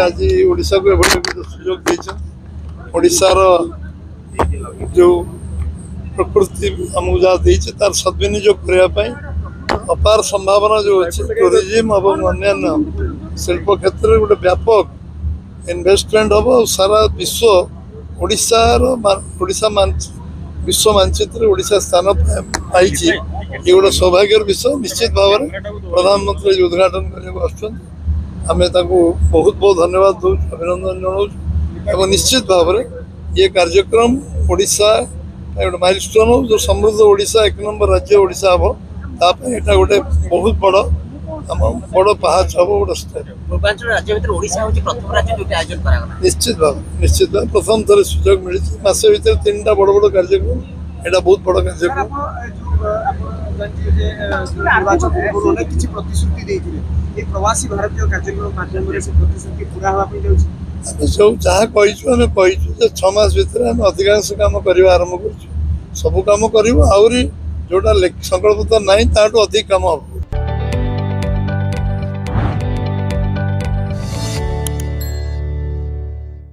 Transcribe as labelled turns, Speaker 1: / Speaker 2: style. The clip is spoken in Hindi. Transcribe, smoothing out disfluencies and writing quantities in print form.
Speaker 1: आज ओडिशा को एभली सुजोग देछन ओडिशार जो प्रकृति आमको जहाँ देछे तार सद्विनियोग करने अपार संभावना जो अच्छे टूरिज्म और अन्य शिल्प क्षेत्र में गोटे व्यापक इन्वेस्टमेंट हम और सारा विश्व ओडिशा विश्व मानचित्र ओडिशा स्थान पाई ये गोटे सौभाग्य विषय निश्चित भाव में प्रधानमंत्री उद्घाटन करने आम बहुत बहुत धन्यवाद दूँ अभिनंदन जनाऊँ निश्चित भाव में ये कार्यक्रम ओडिशा गोटे माइलस्टोन हो जो समृद्ध ओडिशा एक नंबर राज्य ओडिशा हम यहाँ गोटे बहुत बड़ बड़ पहाच हम गोटे स्टेप निश्चित भाव प्रथम थर सुजोग मिली मस भर 3टा बड़ बड़ कार्यक्रम यहाँ बहुत बड़ कार्यक्रम
Speaker 2: प्रवासी भारतीय कार्यक्रम माध्यम
Speaker 1: जो जहाँ कहीचु आम कहीचु 6 मास भर आम अधिकांश काम करवा आरंभ कर सब कम कर जोटा संकल्प ना ताठू अधिक कम हम